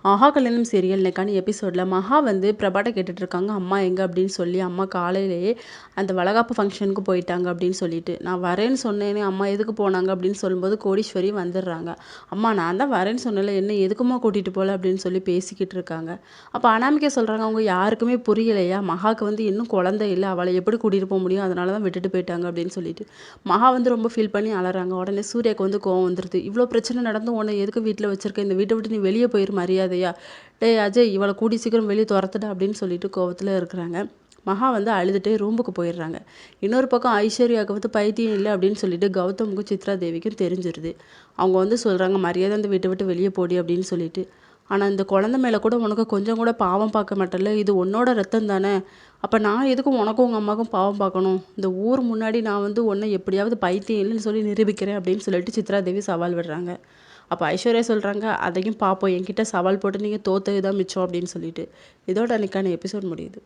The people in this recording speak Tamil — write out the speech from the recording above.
ஆஹா கல்யாணம் சீரியல் இன்னைக்கான எபிசோடில் மகா வந்து பிரபாட்ட கேட்டுட்ருக்காங்க அம்மா எங்கே அப்படின்னு சொல்லி. அம்மா காலையிலேயே அந்த வளகாப்பு ஃபங்க்ஷனுக்கு போயிட்டாங்க அப்படின்னு சொல்லிட்டு. நான் வரேன்னு சொன்னேனே அம்மா எதுக்கு போனாங்க அப்படின்னு சொல்லும்போது கோடீஸ்வரி வந்துடுறாங்க. அம்மா நான் தான் வரேன்னு சொன்னல, என்ன எதுக்குமா கூட்டிகிட்டு போகல அப்படின்னு சொல்லி பேசிக்கிட்டு இருக்காங்க. அப்போ அனாமிகா சொல்கிறாங்க, அவங்க யாருக்குமே புரியலையா, மகாவுக்கு வந்து இன்னும் குழந்தை இல்லை, அவளை எப்படி கூட்டிகிட்டு போக முடியும், அதனால தான் விட்டுட்டு போயிட்டாங்க அப்படின்னு சொல்லிட்டு. மகா வந்து ரொம்ப ஃபீல் பண்ணி அலறாங்க. உடனே சூர்யாவுக்கு வந்து கோவம் வந்துடுது. இவ்வளோ பிரச்சனை நடந்து உன்னை எதுக்கு வீட்டில் வச்சிருக்க, இந்த வீட்டை விட்டு நீ வெளியே போயிரு மரியாதையா. டேய் அஜய், இவளை கூடி சீக்கிரம் வெளியே துரத்துடா அப்படின்னு சொல்லிட்டு கோவத்தில் இருக்கிறாங்க. மகா வந்து அழுதுகிட்டே ரூமுக்கு போயிடுறாங்க. இன்னொரு பக்கம் ஐஸ்வர்யாவுக்கு வந்து பைத்தியம் இல்லை அப்படின்னு சொல்லிட்டு கௌதமுக்கும் சித்ரா தேவிக்கும் தெரிஞ்சிருது. அவங்க வந்து சொல்கிறாங்க, மரியாதை அந்த வீட்டை விட்டு வெளியே போடி அப்படின்னு சொல்லிட்டு. ஆனால் இந்த குழந்தை மேலே கூட உனக்கு கொஞ்சம் கூட பாவம் பார்க்க மாட்டல, இது உன்னோட ரத்தம் தானே, அப்போ நான் எதுக்கும் உனக்கும் உங்கள் அம்மாவுக்கும் பாவம் பார்க்கணும், இந்த ஊர் முன்னாடி நான் வந்து உன்னை எப்படியாவது பைத்தியம் இல்லைன்னு சொல்லி நிரூபிக்கிறேன் அப்படின்னு சொல்லிட்டு சித்ரா தேவி சவால் விடுறாங்க. அப்போ ஐஸ்வர்யா சொல்கிறாங்க, அதையும் பார்ப்போம், என்கிட்ட சவால் போட்டு நீங்கள் தோத்தது தான் மிச்சம் அப்படின்னு சொல்லிட்டு. இதோட அன்றைக்கான எபிசோட் முடியுது.